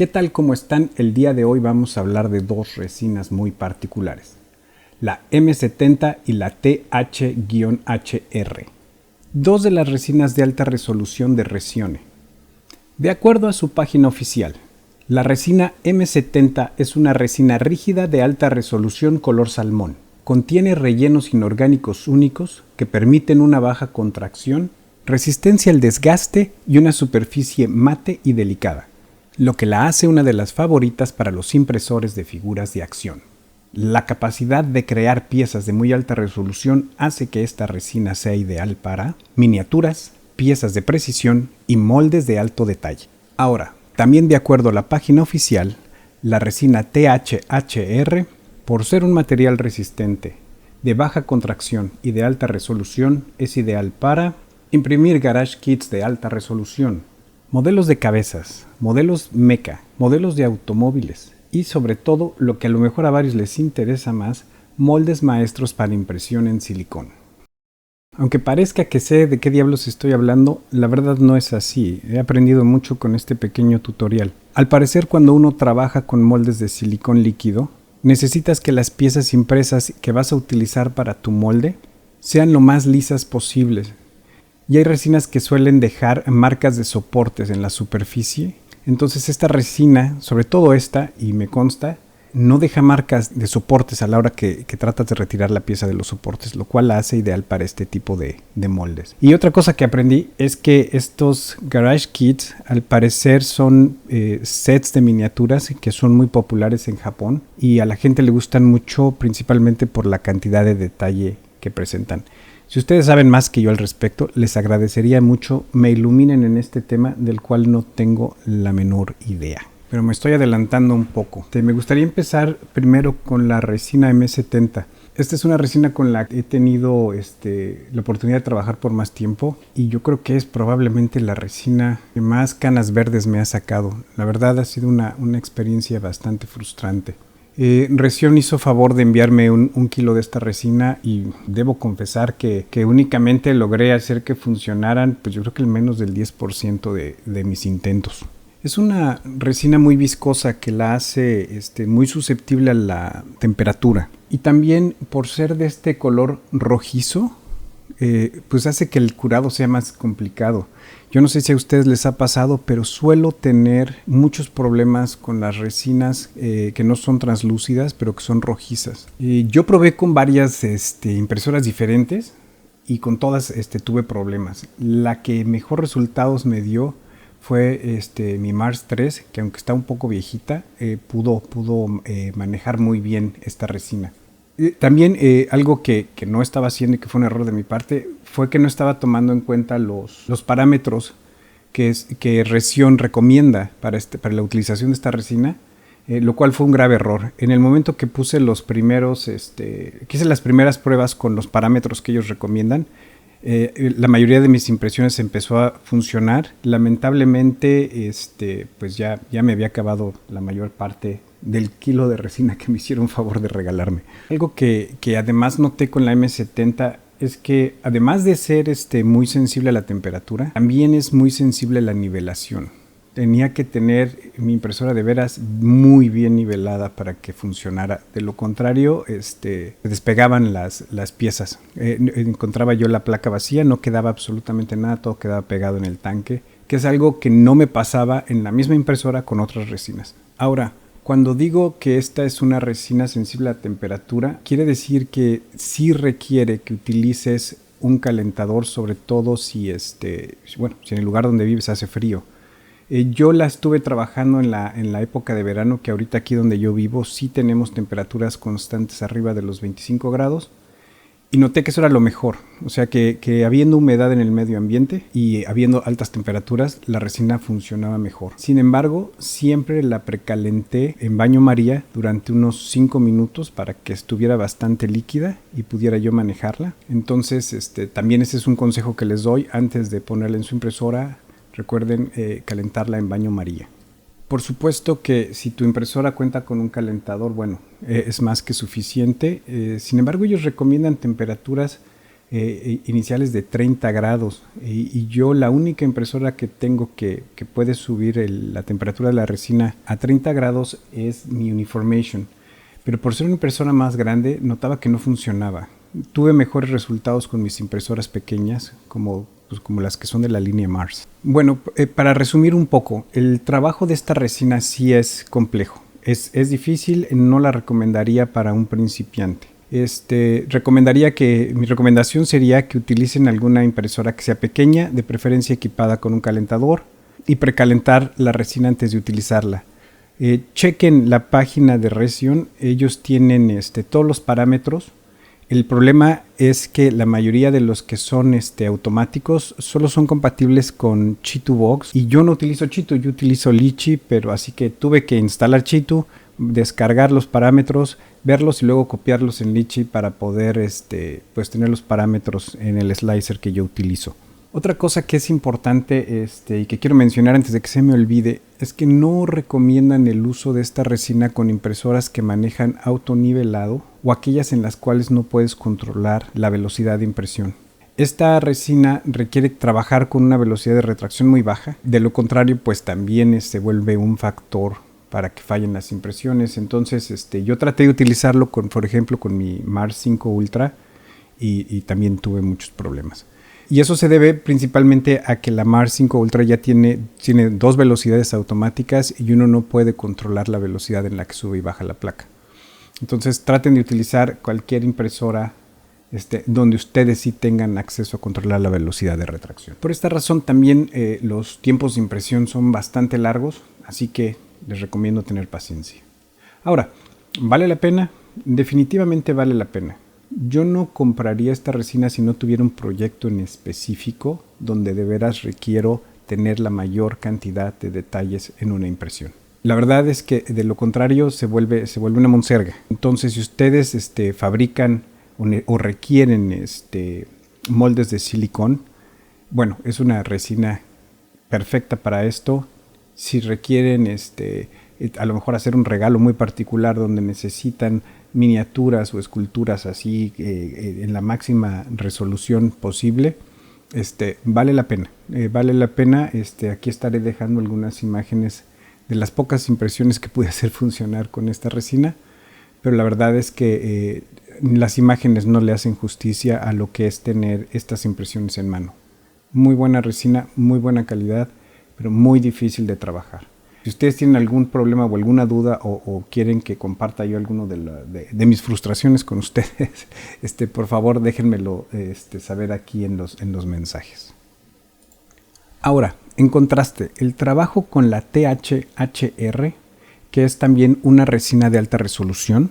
¿Qué tal como están? El día de hoy vamos a hablar de dos resinas muy particulares, la M70 y la TH-HR, dos de las resinas de alta resolución de Resione. De acuerdo a su página oficial, la resina M70 es una resina rígida de alta resolución color salmón. Contiene rellenos inorgánicos únicos que permiten una baja contracción, resistencia al desgaste y una superficie mate y delicada, lo que la hace una de las favoritas para los impresores de figuras de acción. La capacidad de crear piezas de muy alta resolución hace que esta resina sea ideal para miniaturas, piezas de precisión y moldes de alto detalle. Ahora, también de acuerdo a la página oficial, la resina TH-HR, por ser un material resistente, de baja contracción y de alta resolución, es ideal para imprimir garage kits de alta resolución, modelos de cabezas, modelos mecha, modelos de automóviles y sobre todo, lo que a lo mejor a varios les interesa más, moldes maestros para impresión en silicón. Aunque parezca que sé de qué diablos estoy hablando, la verdad no es así. He aprendido mucho con este pequeño tutorial. Al parecer, cuando uno trabaja con moldes de silicón líquido, necesitas que las piezas impresas que vas a utilizar para tu molde sean lo más lisas posibles. Y hay resinas que suelen dejar marcas de soportes en la superficie. Entonces esta resina, sobre todo esta, y me consta, no deja marcas de soportes a la hora que tratas de retirar la pieza de los soportes, lo cual la hace ideal para este tipo de moldes. Y otra cosa que aprendí es que estos garage kits al parecer son sets de miniaturas que son muy populares en Japón y a la gente le gustan mucho principalmente por la cantidad de detalle que presentan. Si ustedes saben más que yo al respecto, les agradecería mucho me iluminen en este tema del cual no tengo la menor idea. Pero me estoy adelantando un poco. Me gustaría empezar primero con la resina M70. Esta es una resina con la que he tenido la oportunidad de trabajar por más tiempo y yo creo que es probablemente la resina que más canas verdes me ha sacado. La verdad ha sido una experiencia bastante frustrante. Resione hizo favor de enviarme un kilo de esta resina y debo confesar que únicamente logré hacer que funcionaran, pues yo creo que el menos del 10% de mis intentos. Es una resina muy viscosa que la hace muy susceptible a la temperatura. Y también por ser de este color rojizo, pues hace que el curado sea más complicado. Yo no sé si a ustedes les ha pasado, pero suelo tener muchos problemas con las resinas que no son translúcidas, pero que son rojizas. Yo probé con varias impresoras diferentes y con todas tuve problemas. La que mejor resultados me dio fue mi Mars 3, que aunque está un poco viejita, pudo manejar muy bien esta resina. También algo que no estaba haciendo y que fue un error de mi parte fue que no estaba tomando en cuenta los parámetros que Resione recomienda para la utilización de esta resina, lo cual fue un grave error. En el momento que puse que hice las primeras pruebas con los parámetros que ellos recomiendan, la mayoría de mis impresiones empezó a funcionar. Lamentablemente, pues ya me había acabado la mayor parte del kilo de resina que me hicieron favor de regalarme. Algo que además noté con la M70 es que además de ser muy sensible a la temperatura, también es muy sensible a la nivelación. Tenía que tener mi impresora de veras muy bien nivelada para que funcionara. De lo contrario, se despegaban las piezas. Encontraba yo la placa vacía, no quedaba absolutamente nada, todo quedaba pegado en el tanque, que es algo que no me pasaba en la misma impresora con otras resinas. Ahora, cuando digo que esta es una resina sensible a la temperatura, quiere decir que sí requiere que utilices un calentador, sobre todo si en el lugar donde vives hace frío. Yo la estuve trabajando en la época de verano, que ahorita aquí donde yo vivo sí tenemos temperaturas constantes arriba de los 25 grados y noté que eso era lo mejor. O sea que habiendo humedad en el medio ambiente y habiendo altas temperaturas, la resina funcionaba mejor. Sin embargo, siempre la precalenté en baño María durante unos 5 minutos para que estuviera bastante líquida y pudiera yo manejarla. Entonces, también ese es un consejo que les doy antes de ponerla en su impresora. Recuerden calentarla en baño María. Por supuesto que si tu impresora cuenta con un calentador, es más que suficiente. Sin embargo, ellos recomiendan temperaturas iniciales de 30 grados. Y yo la única impresora que tengo que puede subir la temperatura de la resina a 30 grados es mi Uniformation. Pero por ser una impresora más grande, notaba que no funcionaba. Tuve mejores resultados con mis impresoras pequeñas, como las que son de la línea Mars. Bueno, para resumir un poco, el trabajo de esta resina sí es complejo. Es difícil, no la recomendaría para un principiante. Mi recomendación sería que utilicen alguna impresora que sea pequeña, de preferencia equipada con un calentador, y precalentar la resina antes de utilizarla. Chequen la página de Resion, ellos tienen todos los parámetros. El problema es que la mayoría de los que son automáticos solo son compatibles con Chi2Box, y yo no utilizo Chi2, yo utilizo Litchi, pero así que tuve que instalar Chi2, descargar los parámetros, verlos y luego copiarlos en Litchi para poder pues tener los parámetros en el slicer que yo utilizo. Otra cosa que es importante y que quiero mencionar antes de que se me olvide es que no recomiendan el uso de esta resina con impresoras que manejan autonivelado o aquellas en las cuales no puedes controlar la velocidad de impresión. Esta resina requiere trabajar con una velocidad de retracción muy baja, de lo contrario pues también se vuelve un factor para que fallen las impresiones. Entonces yo traté de utilizarlo por ejemplo con mi Mars 5 Ultra y también tuve muchos problemas. Y eso se debe principalmente a que la Mars 5 Ultra ya tiene 2 velocidades automáticas y uno no puede controlar la velocidad en la que sube y baja la placa. Entonces traten de utilizar cualquier impresora donde ustedes sí tengan acceso a controlar la velocidad de retracción. Por esta razón también los tiempos de impresión son bastante largos, así que les recomiendo tener paciencia. Ahora, ¿vale la pena? Definitivamente vale la pena. Yo no compraría esta resina si no tuviera un proyecto en específico donde de veras requiero tener la mayor cantidad de detalles en una impresión. La verdad es que de lo contrario se vuelve una monserga. Entonces si ustedes fabrican o requieren moldes de silicón, bueno, es una resina perfecta para esto. Si requieren a lo mejor hacer un regalo muy particular donde necesitan miniaturas o esculturas así en la máxima resolución posible, vale la pena. Vale la pena. Aquí estaré dejando algunas imágenes de las pocas impresiones que pude hacer funcionar con esta resina, pero la verdad es que las imágenes no le hacen justicia a lo que es tener estas impresiones en mano. Muy buena resina, muy buena calidad, pero muy difícil de trabajar. Si ustedes tienen algún problema o alguna duda o quieren que comparta yo alguno de mis frustraciones con ustedes, por favor déjenmelo saber aquí en los mensajes. Ahora, en contraste, el trabajo con la THHR, que es también una resina de alta resolución,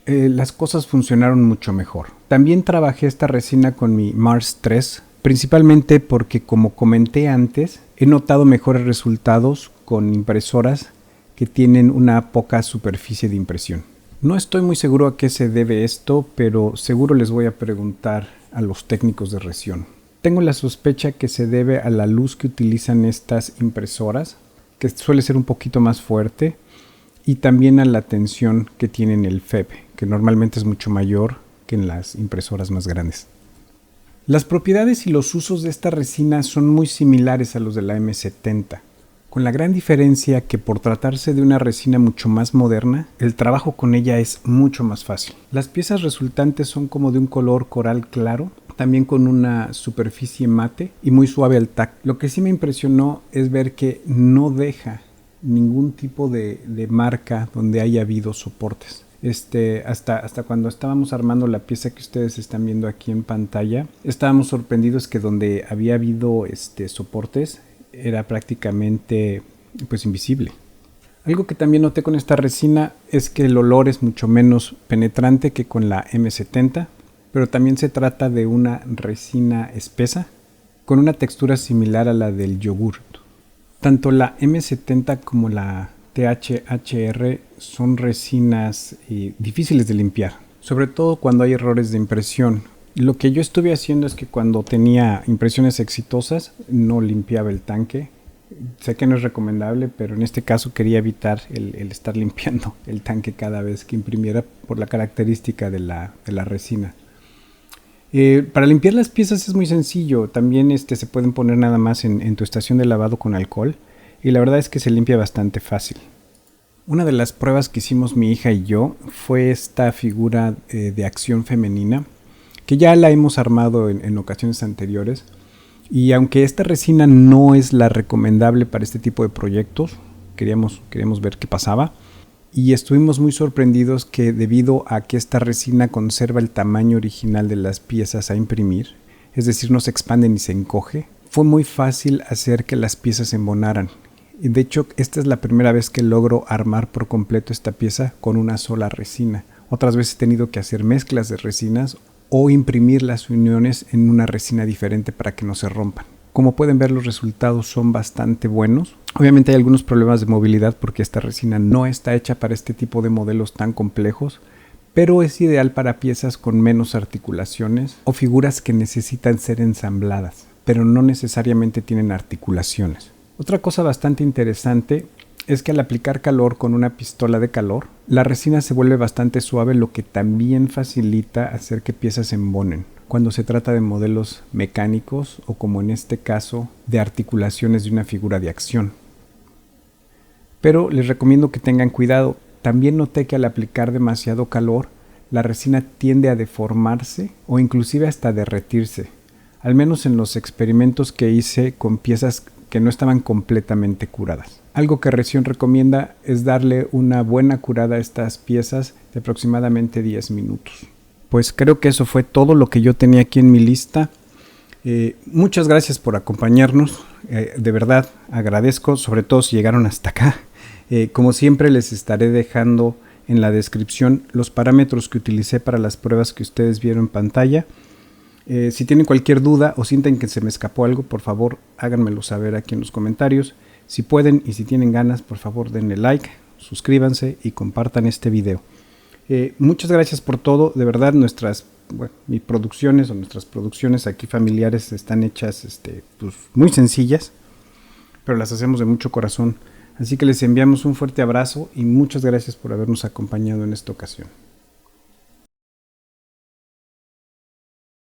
las cosas funcionaron mucho mejor. También trabajé esta resina con mi Mars 3, principalmente porque, como comenté antes, he notado mejores resultados con impresoras que tienen una poca superficie de impresión. No estoy muy seguro a qué se debe esto, pero seguro les voy a preguntar a los técnicos de Resion. Tengo la sospecha que se debe a la luz que utilizan estas impresoras, que suele ser un poquito más fuerte, y también a la tensión que tienen el FEB, que normalmente es mucho mayor que en las impresoras más grandes. Las propiedades y los usos de esta resina son muy similares a los de la M70, con la gran diferencia que por tratarse de una resina mucho más moderna, el trabajo con ella es mucho más fácil. Las piezas resultantes son como de un color coral claro, también con una superficie mate y muy suave al tacto. Lo que sí me impresionó es ver que no deja ningún tipo de marca donde haya habido soportes. Hasta cuando estábamos armando la pieza que ustedes están viendo aquí en pantalla, estábamos sorprendidos que donde había habido soportes era prácticamente pues invisible. Algo que también noté con esta resina es que el olor es mucho menos penetrante que con la M70, pero también se trata de una resina espesa con una textura similar a la del yogur. Tanto la M70 como la THHR son resinas difíciles de limpiar, sobre todo cuando hay errores de impresión. Lo que yo estuve haciendo es que cuando tenía impresiones exitosas no limpiaba el tanque. Sé que no es recomendable, pero en este caso quería evitar el estar limpiando el tanque cada vez que imprimiera por la característica de la resina. Para limpiar las piezas es muy sencillo. También se pueden poner nada más en tu estación de lavado con alcohol. Y la verdad es que se limpia bastante fácil. Una de las pruebas que hicimos mi hija y yo fue esta figura de acción femenina, que ya la hemos armado en ocasiones anteriores. Y aunque esta resina no es la recomendable para este tipo de proyectos, queríamos ver qué pasaba. Y estuvimos muy sorprendidos que debido a que esta resina conserva el tamaño original de las piezas a imprimir, es decir, no se expande ni se encoge, fue muy fácil hacer que las piezas se embonaran. Y de hecho, esta es la primera vez que logro armar por completo esta pieza con una sola resina. Otras veces he tenido que hacer mezclas de resinas o imprimir las uniones en una resina diferente para que no se rompan. Como pueden ver, los resultados son bastante buenos. Obviamente hay algunos problemas de movilidad porque esta resina no está hecha para este tipo de modelos tan complejos, pero es ideal para piezas con menos articulaciones o figuras que necesitan ser ensambladas, pero no necesariamente tienen articulaciones. Otra cosa bastante interesante es que al aplicar calor con una pistola de calor, la resina se vuelve bastante suave, lo que también facilita hacer que piezas se embonen cuando se trata de modelos mecánicos o, como en este caso, de articulaciones de una figura de acción. Pero les recomiendo que tengan cuidado. También noté que al aplicar demasiado calor, la resina tiende a deformarse o inclusive hasta derretirse, al menos en los experimentos que hice con piezas que no estaban completamente curadas. Algo que Resion recomienda es darle una buena curada a estas piezas de aproximadamente 10 minutos. Pues creo que eso fue todo lo que yo tenía aquí en mi lista. Muchas gracias por acompañarnos. De verdad agradezco, sobre todo si llegaron hasta acá. Como siempre, les estaré dejando en la descripción los parámetros que utilicé para las pruebas que ustedes vieron en pantalla. Si tienen cualquier duda o sienten que se me escapó algo, por favor háganmelo saber aquí en los comentarios. Si pueden y si tienen ganas, por favor denle like, suscríbanse y compartan este video. Muchas gracias por todo. De verdad, nuestras producciones aquí familiares están hechas pues, muy sencillas, pero las hacemos de mucho corazón. Así que les enviamos un fuerte abrazo y muchas gracias por habernos acompañado en esta ocasión.